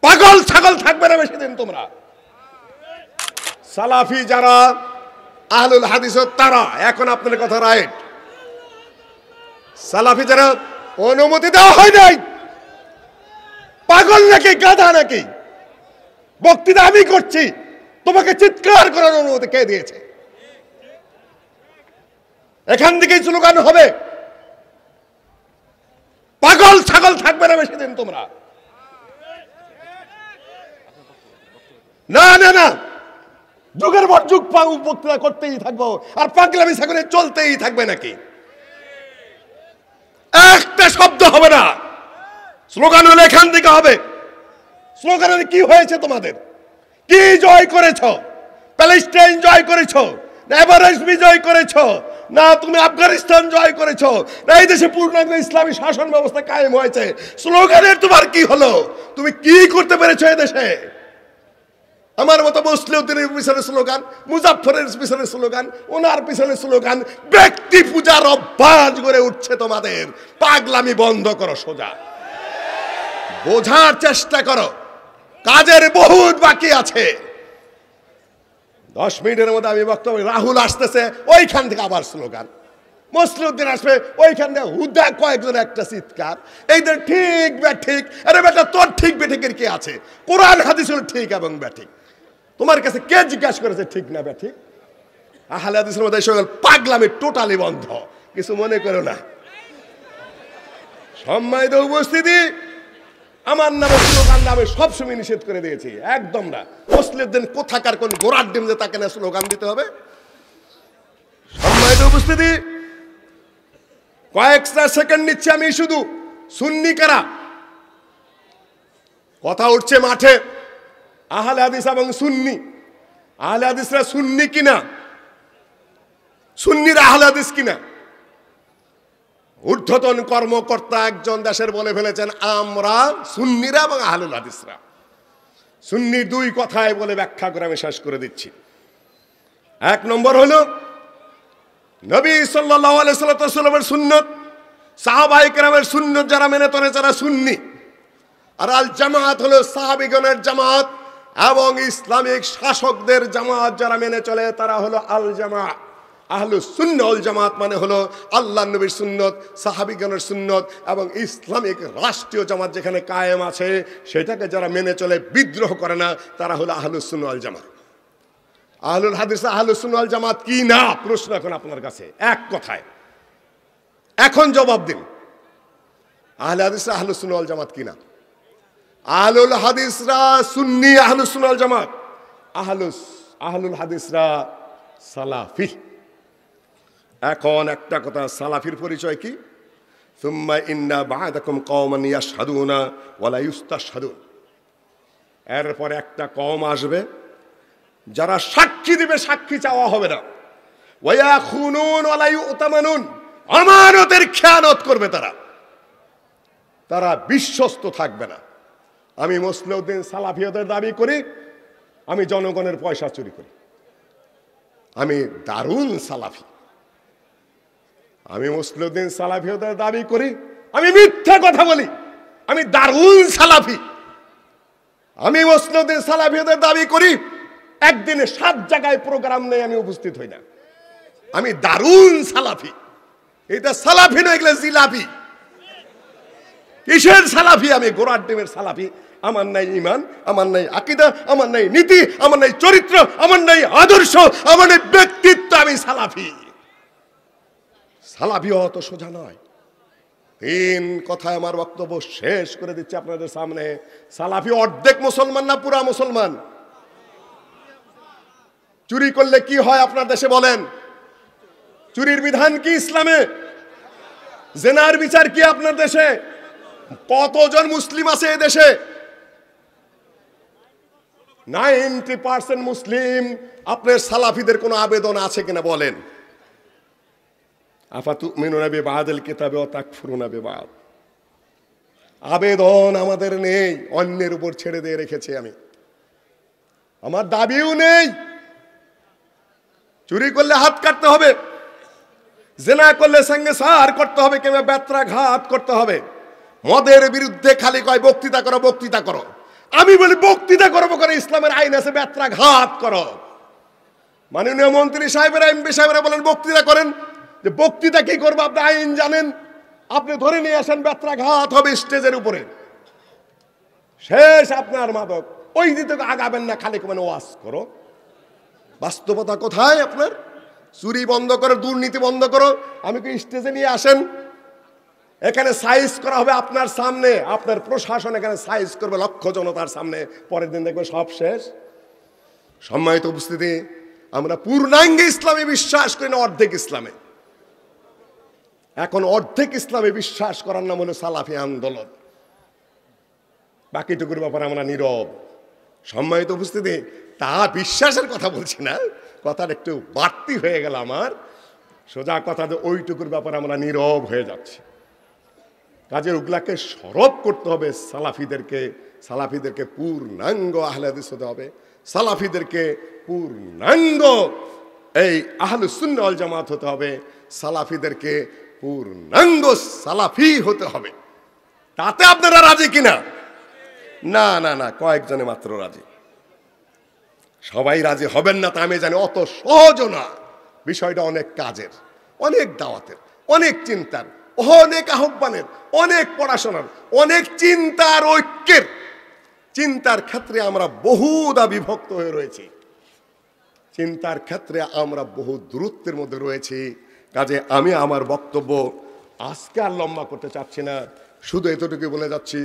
পাগল ছাগল থাকবে না বেশি দিন তোমরা। সালাফি যারা আহলুল হাদিস তারা, এখন আপনার কথা রাইট, সালাফি যারা অনুমতি দেওয়া হয় নাই। পাগল নাকি গাধা নাকি? বক্তৃতা আমি করছি, তোমাকে চিৎকার করার অনুমতি কে দিয়েছে? এখান থেকেই স্লোগান হবে। পাগল ছাগল থাকবে না বেশি দিন তোমরা। না না না, যুগের পর যুগ বক্তৃতা করতেই থাকবো, আর পাগলামি ছাগলে চলতেই থাকবে নাকি? একটা শব্দ হবে না, স্লোগান হলে এখান থেকে হবে। স্লোগানে কি হয়েছে তোমাদের? কি জয় করেছ? প্যালেস্টাইন জয় করেছ না এভারেস্ট বিজয় করেছ না তুমি আফগানিস্তান জয় করেছ না এই দেশে পূর্ণাঙ্গ ইসলামী শাসন ব্যবস্থা কায়েম হয়েছে? স্লোগানের তোমার কি হলো? তুমি কি করতে পেরেছো এই দেশে? আমার মতো মুসলিউদ্দিনের পিছনে স্লোগান, মুজাফফরের পিছনে স্লোগান, ওনার পিছনে স্লোগান, ব্যক্তি পূজার অভ্যাস গড়ে উঠছে তোমাদের। পাগলামি বন্ধ করো, সোজা বোঝার চেষ্টা করো, কাজের বহুত বাকি আছে। 10 মিনিটের মধ্যে আমি বক্তব্য, রাহুল আসতেছে ওইখান থেকে আবার স্লোগান, মুসলিউদ্দিন আসবে ওইখান থেকে হুদা কয়েকজন একটা চিৎকার, এইদের ঠিক ব্যাঠিক। আরে বেটা, তোর ঠিক বেঠিকের কি আছে? কোরআন হাদিস হলো ঠিক এবং ব্যাঠিক। তোমার কাছে কে জিজ্ঞাসা করেছে ঠিক না ব্যাঠিক? আহলে হাদিসের মধ্যে এই সকল পাগলামি টোটালি বন্ধ, কিছু মনে করো না। সম্মানিত উপস্থিতি, আমার নামে স্লোগান নামে সবসময় নিষেধ করে দিয়েছি, একদম না। মুসলিমদের কোথাকার কোন গোড়ার ডিম যে তাকে না স্লোগান দিতে হবে? সম্মানিত উপস্থিতি, কয়েকটা সেকেন্ড নিচ্ছে আমি শুধু। সুন্নি কারা? কথা উঠছে মাঠে, আহলে হাদিস এবং সুন্নি। আহলে হাদিসরা সুন্নি কিনা, সুন্নিরা আহলে হাদিস কিনা? ঊর্ধ্বতন কর্মকর্তা একজন দেশের বলে ফেলেছেন আমরা সুন্নিরা এবং আহলুল হাদিসরা। সুন্নির দুই কথায় বলে ব্যাখ্যা করে আমি শেষ করে দিচ্ছি। এক নম্বর হলো নবী সাল্লাল্লাহু আলাইহি ওয়াসাল্লামের সুন্নত, সাহাবায়ে কেরামের সুন্নত যারা মেনে চলে তারা সুন্নি। আর আল জামাত হলো সাহাবীগণের জামাত এবং ইসলামিক শাসকদের জামাত যারা মেনে চলে তারা হলো আল জামাত। আহলুস সুন্নাহ ওয়াল জামাত মানে হলো আল্লাহর নবীর সুন্নত, সাহাবীগণের সুন্নত এবং ইসলামিক রাষ্ট্রীয় জামাত যেখানে কায়েম আছে সেটাকে যারা মেনে চলে, বিদ্রোহ করে না, তারা হলো আহলুস সুন্নাহ ওয়াল জামাত। আহলুল হাদিস আহলুস সুন্নাহ ওয়াল জামাত কি না? প্রশ্ন এখন আপনার কাছে, এক কথায় এখন জবাব দিন। আহলে হাদিস আহলুস সুন্নাহ ওয়াল জামাত কি না? আহলুল হাদিসরা সুন্নি, আহলুস সুন্নাহ ওয়াল জামাত। আহলুল হাদিসরা সালাফি। এখন একটা কথা, সালাফির পরিচয় কি? সুম্মা ইন্না বা'দাকুম কওমান ইয়াশহাদুনা ওয়া লা ইউস্তাশহাদুন। এরপর একটা কওম আসবে যারা সাক্ষী দিবে, সাক্ষী চাওয়া হবে না। ওয়া ইয়াখুনুন ওয়া লা ইউতামানুন, আমানতের খেয়ানত করবে তারা, তারা বিশ্বস্ত থাকবে না। আমি মুসলিউদ্দিন সালাফিয়তের দাবি করি, আমি জনগণের পয়সা চুরি করি, আমি দারুণ সালাফি। আমি মুসলিউদ্দিন সালাফিয়তের দাবি করি, আমি মিথ্যা কথা বলি, আমি দারুণ সালাফি। আমি মুসলিউদ্দিন সালাফিয়তের দাবি করি, একদিনে 7 জায়গায় প্রোগ্রাম নেই আমি উপস্থিত হই না, আমি দারুণ সালাফি। এটা সালাফি নয়, এগুলো জিলাপি। কিসের সালাফি? আমি গোড়ার ডিমের সালাফি। আমার নাই ইমান, আমার নাই আকীদা, আমার নাই নীতি, আমার নাই চরিত্র, আমার নাই আদর্শ, আমার নাই ব্যক্তিত্ব, আমি সালাফি। সালাফি হওয়া তো সোজা নয়। 3 কথায় আমার বক্তব্য শেষ করে দিচ্ছি আপনাদের সামনে। সালাফি অর্ধেক মুসলমান না পুরা মুসলমান? চুরি করলে কি হয় আপনার দেশে বলেন? চুরির বিধান কি ইসলামে? জেনার বিচার কি আপনার দেশে? কতজন মুসলিম আছে এই দেশে? 90% মুসলিম। আপনার সালাফিদের কোনো আবেদন আছে কিনা বলেন? আফাতুমিনুনা বিবাদিল কিতাবি ওয়া তাকফুরুনা বিবাদ। আবেদন আমাদের নেই, অন্যের উপর ছেড়ে দিয়ে রেখেছি আমি। আমার দাবিও নেই। চুরি করলে হাত কাটতে হবে, জেনা করলে সঙ্গে সার করতে হবে, কিংবা বেত্রাঘাত করতে হবে। মদের বিরুদ্ধে খালি কয় বক্তৃতা করো, বক্তৃতা করো। আমি বলি বক্তৃতা করবো করে ইসলামের আইন আছে বেত্রাঘাত করো। মাননীয় মন্ত্রী সাহেবেরা এমপি সাহেবেরা বলেন বক্তৃতা করেন, যে বক্তৃতা কি করবো আপনি আইন জানেন, আপনি ধরে নিয়ে আসেন বেত্রাঘাত হবে স্টেজের উপরে, শেষ আপনার মাদক। ওই দিকে আগাবেন না, খালি মানে ওয়াজ করো। বাস্তবতা কোথায় আপনার? চুরি বন্ধ করো, দুর্নীতি বন্ধ করো। আমি কি স্টেজে নিয়ে আসেন, এখানে সাইজ করা হবে আপনার সামনে, আপনার প্রশাসন এখানে সাইজ করবে লক্ষ জনতার সামনে, পরের দিন দেখবে সব শেষ। সম্মানিত উপস্থিতি, আমরা পূর্ণাঙ্গে ইসলামে বিশ্বাস করি না, অর্ধেক ইসলামে। এখন অর্ধেক ইসলামে বিশ্বাস করার নাম হলো সালাফি আন্দোলন, বাকিটুকুর ব্যাপারে আমরা নীরব। সম্মানিত উপস্থিতি, তা বিশ্বাসের কথা বলছি না, কথাটা একটু বাড়তি হয়ে গেল আমার। সোজা কথা যে ওইটুকুর ব্যাপারে আমরা নীরব হয়ে যাচ্ছি। কাজে ওগুলাকে সরব করতে হবে, সালাফিদেরকে পূর্ণাঙ্গ আহলে হাদিস হতে হবে, সালাফিদেরকে পূর্ণাঙ্গ এই আহলুস সুন্নাহ ওয়াল জামাত হতে হবে, সালাফিদেরকে পূর্ণাঙ্গ সালাফি হতে হবে। তাতে আপনারা রাজি কিনা? না না না, কয়েকজনে মাত্র রাজি। সবাই রাজি হবেন না তা আমি জানি, অত সহজও না। বিষয়টা অনেক কাজের, অনেক দাওয়াতের, অনেক চিন্তার, অনেক আহ্বানের, অনেক পড়াশোনার, অনেক চিন্তার, ঐক্যের। চিন্তার ক্ষেত্রে আমরা বহুদা বিভক্ত হয়ে রয়েছি, চিন্তার ক্ষেত্রে আমরা বহু দূরত্বের মধ্যে রয়েছি। কাজে আমি আমার বক্তব্য আজকে আর লম্বা করতে চাচ্ছি না, শুধু এতটুকু বলে যাচ্ছি,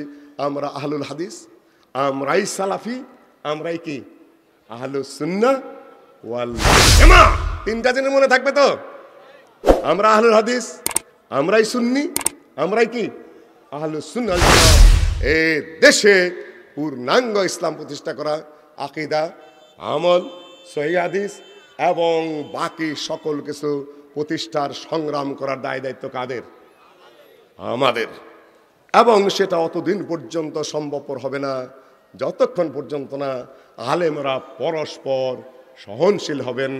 আমরা আহলুল হাদিস, আমরাই সালাফি, আমরাই কি আহলুস সুন্নাহ ওয়াল জামাত। তিনটা জিনিস মনে থাকবে তো, আমরা আহলুল হাদিস, আমরাই সুন্নি, আমরাই কি আহলুস সুন্নাহ ওয়াল জামাত। এই দেশে পূর্ণাঙ্গ ইসলাম প্রতিষ্ঠা করা, আকীদা, আমল, সহিহ হাদিস এবং বাকি সকল কিছু প্রতিষ্ঠার সংগ্রাম করার দায় দায়িত্ব কাদের? আমাদের। এবং সেটা অতদিন পর্যন্ত সম্ভবপর হবে না যতক্ষণ পর্যন্ত না আলেমরা পরস্পর সহনশীল হবেন,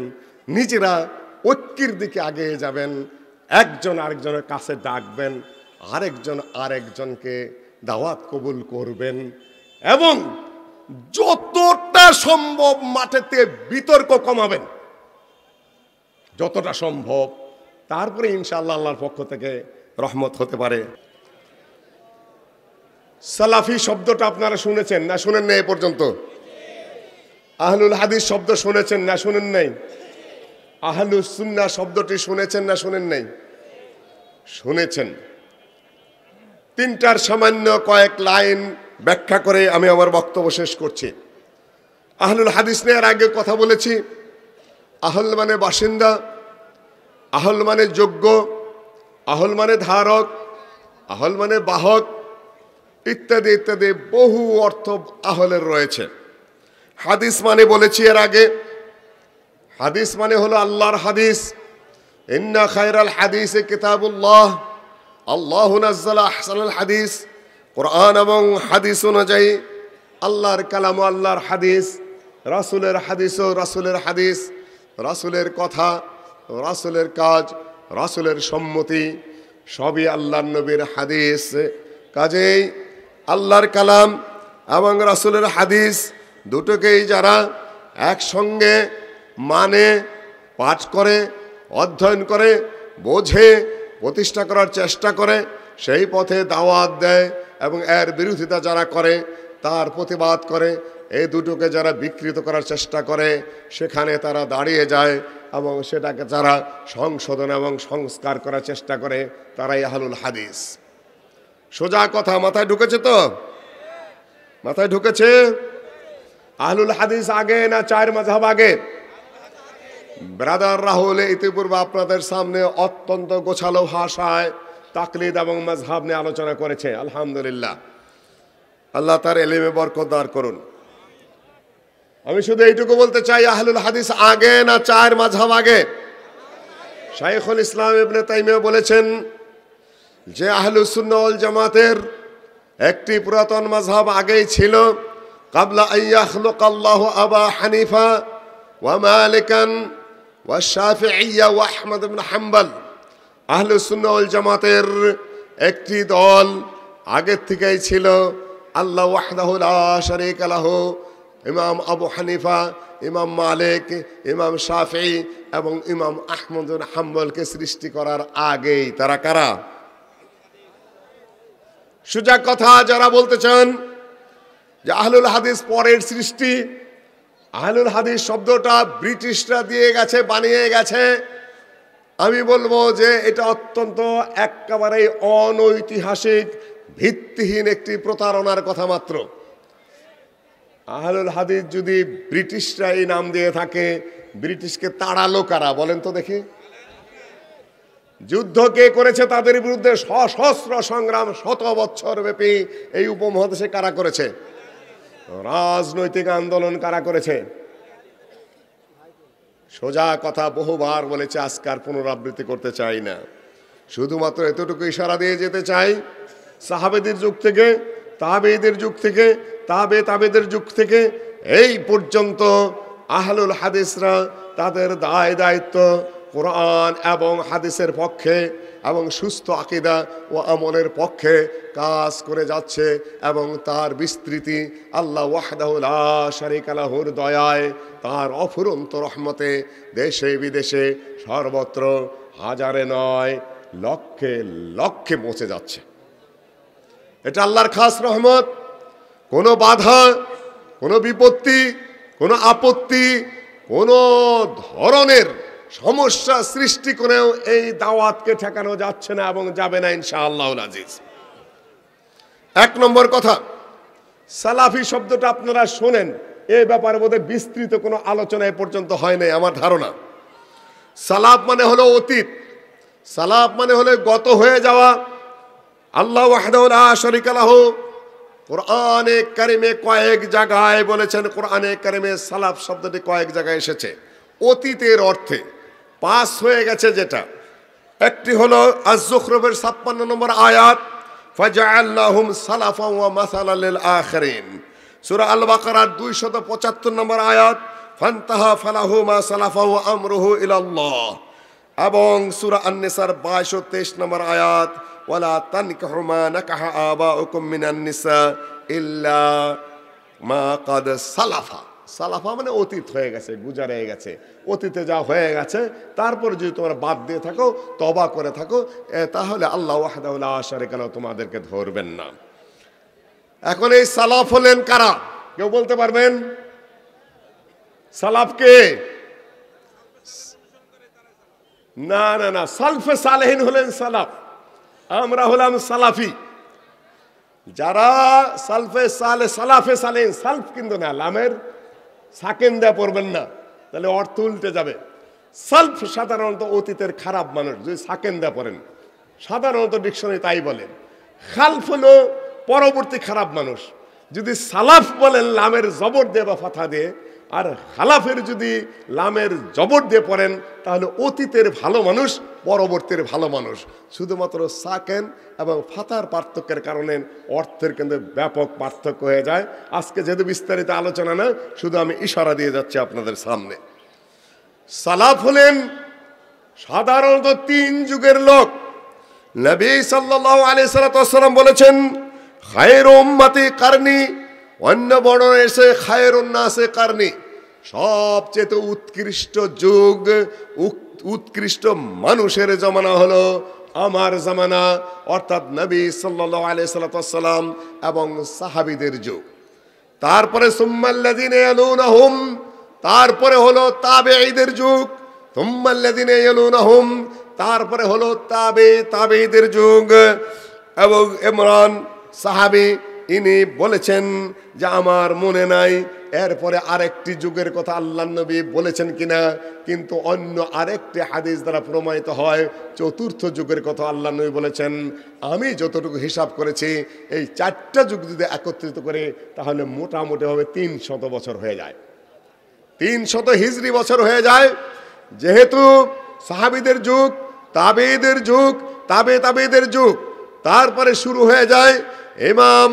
নিজেরা ঐক্যের দিকে আগিয়ে যাবেন, একজন আরেকজনের কাছে ডাকবেন, আরেকজন আরেকজনকে দাওয়াত কবুল করবেন, এবং যতটা সম্ভব মাঠেতে বিতর্ক কমাবেন, যতটা সম্ভব। তারপরে ইনশাআল্লাহ আল্লাহর পক্ষ থেকে রহমত হতে পারে। সালাফি শব্দটা আপনারা শুনেছেন না শুনেন নাই? এ পর্যন্ত আহলুল হাদিস শব্দ শুনেছেন না শুনেন নাই? আহলুস সুন্নাহ শব্দটি শুনেছেন না শুনেন নাই? শুনেছেন। তিনটার সামান্য কয়েক লাইন ব্যাখ্যা করে আমি আমার বক্তব্য শেষ করছি। আহলুল হাদিস নিয়ে আগে কথা বলেছি। আহল মানে বাসিন্দা, আহল মানে যোগ্য, আহল মানে ধারক, আহল মানে বাহক, ইত্যাদি ইত্যাদি বহু অর্থ আহলের রয়েছে। হাদিস মানে বলেছি এর আগে, হাদিস মানে হলো আল্লাহর হাদিস। ইন্না খায়রাল হাদিসে কিতাবুল্লাহ, আল্লাহু নাজ্জালা আহসানাল হাদিস। কোরআন এবং হাদিস অনুযায়ী আল্লাহর কালাম ও আল্লাহর হাদিস, রাসূলের হাদিস ও রাসূলের হাদিস, রাসূলের কথা, রাসূলের কাজ, রাসূলের সম্মতি সবই আল্লাহর নবীর হাদিস। কাজেই আল্লাহর কালাম এবং রাসূলের হাদিস দুটোকেই যারা একসঙ্গে মানে, পাঠ করে, অধ্যয়ন করে, বোঝে, প্রতিষ্ঠা করার চেষ্টা করে, সেই পথে দাওয়াত দেয় এবং এর বিরোধিতা যারা করে, তার প্রতিবাদ করে, এই দুটোকে যারা বিকৃত করার চেষ্টা করে, সেখানে তারা দাঁড়িয়ে যায় এবং সেটাকে যারা সংশোধন এবং সংস্কার করার চেষ্টা করে, তারাই আহলুল হাদিস। সোজা কথা মাথায় ঢুকেছে তো? মাথায় ঢুকেছে? আহলুল হাদিস আগে না চার মাযহাব আগে? ব্রাদার রাহুল ইতিপূর্বে আপনাদের সামনে অত্যন্ত গোছালো ভাষায় তাকলিদ এবং মাযহাব নিয়ে আলোচনা করেছে। আলহামদুলিল্লাহ, আল্লাহ তার ইলমে বরকত দান করুন। আমি শুধু এইটুকু বলতে চাই, আহলুল হাদিস আগে না চার মাযহাব আগে? শাইখুল ইসলাম ইবনে তাইমিয়া বলেছেন যে আহলুস সুন্নাহ ওয়াল জামাতের একটি পুরাতন মাযহাব আগেই ছিল, ক্বাবলা আন ইয়াখলুকাল্লাহু আবা হানিফা ওয়া মালিকান ওয়া শাফিঈয়া ওয়া আহমদ ইবনে হাম্বল। আহলুস সুন্নাহ ওয়াল জামাতের একটি দল আগের থেকেই ছিল, আল্লাহ ওয়াহদাহু লা শারীকা লাহু, ইমাম আবু হানিফা, ইমাম মালিক, ইমাম শাফিঈ এবং ইমাম আহমদ বিন হাম্বলকে সৃষ্টি করার আগেই তারা কারা? সোজা কথা যারা বলতে চান যে আহলুল হাদিস পরের সৃষ্টি, আহলুল হাদিস শব্দটা ব্রিটিশরা দিয়ে গেছে, বানিয়ে গেছে, আমি বলবো যে এটা অত্যন্ত একেবারে অনৈতিহাসিক, ভিত্তিহীন একটি প্রতারণার কথা মাত্র। আহলুল হাদিস যদি ব্রিটিশরা এই নাম দিয়ে থাকে, ব্রিটিশকে তাড়ালো কারা বলেন তো দেখি? যুদ্ধ কে করেছে তাদের বিরুদ্ধে? সশস্ত্র সংগ্রাম, শত বছর ব্যাপী এই উপমহাদেশে কারা করেছে? রাজনৈতিক আন্দোলন কারা করেছে? সোজা কথা বহুবার বলেছে, আজকার পুনরাবৃত্তি করতে চাই না, শুধুমাত্র এতটুকু ইশারা দিয়ে যেতে চাই, সাহাবেদের যুগ থেকে, তাবেঈদের যুগ থেকে, তাবেদের যুগ থেকে এই পর্যন্ত আহলুল হাদিসরা তাদের দায় দায়িত্ব কোরআন এবং হাদিসের পক্ষে এবং সুস্থ আকীদা ও আমলের পক্ষে কাজ করে যাচ্ছে, এবং তার বিস্তৃতি আল্লাহ ওয়াহদাহু লা শারীকা লাহুর দয়ায়, তার অফুরন্ত রহমতে দেশে বিদেশে সর্বত্র হাজারে নয় লক্ষে লক্ষে পৌঁছে যাচ্ছে। এটা আল্লাহর খাস রহমত। কোনো বাধা, কোনো বিপত্তি, কোনো আপত্তি, কোনো ধরনের সমস্যা সৃষ্টি করেও এই দাওয়াতকে ঠেকানো যাচ্ছে না এবং যাবে না ইনশাআল্লাহুল আজিজ। এক নম্বর কথা, সালাফি শব্দটা আপনারা শোনেন, এই ব্যাপারে বোধহয় বিস্তৃত কোনো আলোচনা এ পর্যন্ত হয় নাই আমার ধারণা। সালাফ মানে হলো অতীত, সালাফ মানে হলো গত হয়ে যাওয়া। আল্লাহ ওয়াহদাহু লা শারীকা লাহু কোরআনে কারিমে কয়েক জায়গায় বলেছেন, কোরআনে কারিমে সালাফ শব্দটি কয়েক জায়গায় এসেছে অতীতের অর্থে, পাস হয়ে গেছে যেটা। একটি হলো আজ-জুখরুফের 56 নম্বর আয়াত, ফাজআলনাহুম সালাফান ওয়া মাসালাল লিল আখিরিন। সূরা আল বাকারার 275 নম্বর আয়াত, ফান্তাহা ফালাহু মা সালাফা ওয়া আমরুহু ইলাল্লাহ। এবং সূরা আন-নিসার 22 ও 23 নম্বর আয়াত, ওয়ালা তানকিহু মা নাকাহা আবাউকুম মিনান নিসা ইল্লা মা কাদ সালাফা। সালাফা মানে অতীত হয়ে গেছে, গুজারে গেছে, অতীতে যা হয়ে গেছে তারপর যদি তোমরা বাদ দিয়ে থাকো, তওবা করে থাকো, তাহলে আল্লাহ ওয়াহদাহু লা শারীকা লাহু তোমাদেরকে ধরবেন না। এখন এই সালাফ হলেন কারা? কেউ বলতে পারবেন? সালাফ কে? না না না, সালফে সালেহিন হলেন সালাফ, আমরা হলাম সালাফি। যারা সালফে সালে, সালাফে সালেহিন, সালফ কিন্তু না, লামের সাকেন দেয়া পড়বেন না, তাহলে অর্থ উল্টে যাবে। সালফ সাধারণত অতীতের খারাপ মানুষ, যদি সাকেন দেয়া পড়েন, সাধারণত ডিকশনারি তাই বলেন। খালফ হলো পরবর্তী খারাপ মানুষ। যদি সালাফ বলেন লামের জবর দিয়ে বা ফাথা দিয়ে, আর খালাফের যদি লামের জবর দিয়ে পড়েন, তাহলে অতীতের ভালো মানুষ, পরবর্তীর ভালো মানুষ। শুধুমাত্র সাকেন এবং ফাতার পার্থক্যের কারণে অর্থের কিন্তু ব্যাপক পার্থক্য হয়ে যায়। আজকে যেহেতু বিস্তারিত আলোচনা না, শুধু আমি ইশারা দিয়ে যাচ্ছি আপনাদের সামনে। সালাফ হলেন সাধারণত 3 যুগের লোক। নবী সাল্লাল্লাহু আলাইহি সাল্লাম বলেছেন, খায়রু উম্মতি কারনি, অন্য বর্ণনা এসে খায়রুন নাসে কারনি, সবচেয়ে উৎকৃষ্ট যুগ, উৎকৃষ্ট মানুষের জামানা হলো আমার জামানা, অর্থাৎ নবী সাল্লাল্লাহু আলাইহি সাল্লাম এবং সাহাবীদের যুগ। তারপরে সুম্মাল্লাযিনা ইয়ালুনাহুম, তারপরে হলো তাবেঈদের যুগ, সুম্মাল্লাযিনা ইয়ালুনাহুম, তারপরে হলো তাবেঈদের যুগ। এবং ইমরান সাহাবী ইনি বলেছেন যে আমার মনে নাই এরপরে আরেকটি যুগের কথা আল্লাহর নবী বলেছেন কিনা, কিন্তু অন্য আরেকটি হাদিস দ্বারা প্রমাণিত হয় 4র্থ যুগের কথা আল্লাহর নবী বলেছেন। আমি যতটুকু হিসাব করেছি, এই 4টা যুগ যদি একত্রিত করে তাহলে মোটামুটি হবে 300 বছর হয়ে যায়, 300 হিজরি বছর হয়ে যায়। যেহেতু সাহাবীদের যুগ, তাবেঈদের যুগ, তাবেঈদের যুগ, তারপরে শুরু হয়ে যায় ইমাম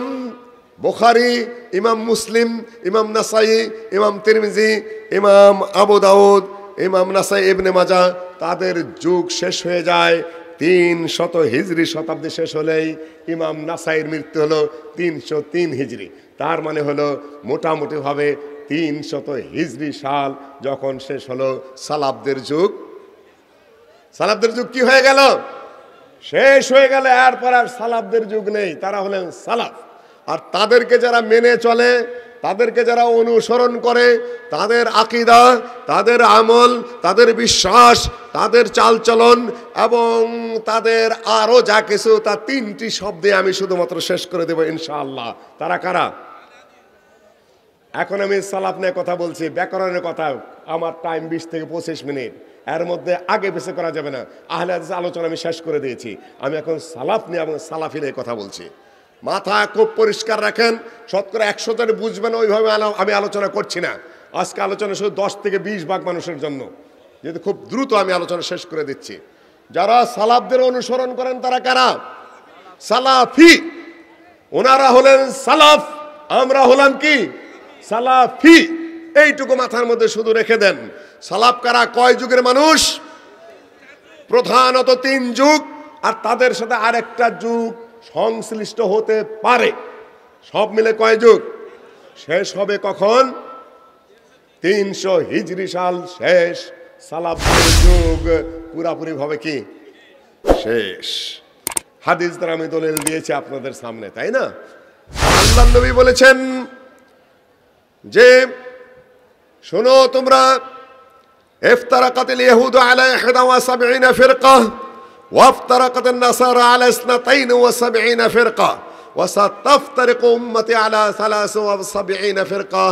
বুখারী, ইমাম মুসলিম, ইমাম নাসাই, ইমাম তিরমিজি, ইমাম আবু দাউদ, ইমাম নাসাই ইবনে মাজাহ, তাদের যুগ শেষ হয়ে যায় 300 হিজরি শতাব্দী শেষ হলেই ইমাম নাসাইর মৃত্যু হলো 303 হিজরি। তার মানে হলো মোটামুটি ভাবে 300 হিজরি সাল যখন শেষ হলো, সালাফদের যুগ, সালাফদের যুগ কি হয়ে গেল? শেষ হয়ে গেল। এরপর আর সালাফদের যুগ নেই, তারা হলেন সালাফ। আর তাদেরকে যারা মেনে চলে, তাদেরকে যারা অনুসরণ করে, তাদের আকীদা, তাদের আমল, তাদের বিশ্বাস, তাদের চালচলন এবং তাদের আরো যা কিছু, তা 3টি শব্দে আমি শুধুমাত্র শেষ করে দেব ইনশাআল্লাহ। তারা কারা? এখন আমি সালাফ নিয়ে কথা বলছি, ব্যাকরণের কথা, আমার টাইম 20 থেকে 25 মিনিট, এর মধ্যে আগে পিছে করা যাবে না। আহলে হাদিস আলোচনা আমি শেষ করে দিয়েছি, আমি এখন সালাফ নিয়ে এবং সালাফি নিয়ে কথা বলছি। মাথা খুব পরিষ্কার রাখেন, শতকরা 100 জন বুঝবেন ওইভাবে আমি আলোচনা করছি না। আজকে আলোচনা শুধু 10 থেকে 20 ভাগ মানুষের জন্য, যেহেতু খুব দ্রুত আমি আলোচনা শেষ করে দিচ্ছি। যারা সালাফদের অনুসরণ করেন তারা কারা? সালাফি। ওনারা হলেন সালাফ, আমরা হলাম কি? সালাফি। এইটুকু মাথার মধ্যে শুধু রেখে দেন। সালাফ কারা? কয় যুগের মানুষ? প্রধানত 3 যুগ, আর তাদের সাথে আরেকটা যুগ সংশ্লিষ্ট হতে পারে। সব মিলে কয় যুগ? শেষ হবে কখন? 300 হিজরি সাল শেষ, সালাফদের যুগ পুরাপুরি ভাবে কি শেষ। হাদিস দ্বারা আমি দলিল দিয়েছি আপনাদের সামনে, তাই না? আল্লাহর নবী বলেছেন যে শোনো তোমরা, ইফতারাকাতিল ইয়াহুদু আলা 71 ফিরকা ওয়াফতারাকাতিন নাসারা আলা 72 ফিরকা وستفترق أمتي على 73 فرقة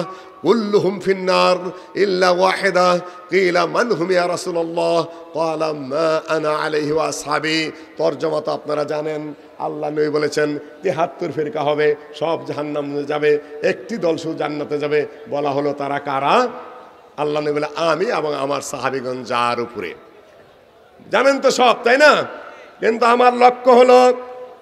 كلهم في النار إلا واحدة قيل من هم يا رسول الله قال ما أنا عليه وأصحابي। তরজমাটা আপনারা জানেন, আল্লাহ নবী বলেছেন 73 ফিরকা হবে, সব জাহান্নামে যাবে, একটি দল শুধু জান্নাতে যাবে। বলা হলো তারা কারা? আল্লাহ নবী বলে আমি এবং আমার সাহাবীগণ যার উপরে। জানেন তো সব, তাই না? কিন্তু আমার লক্ষ্য হলো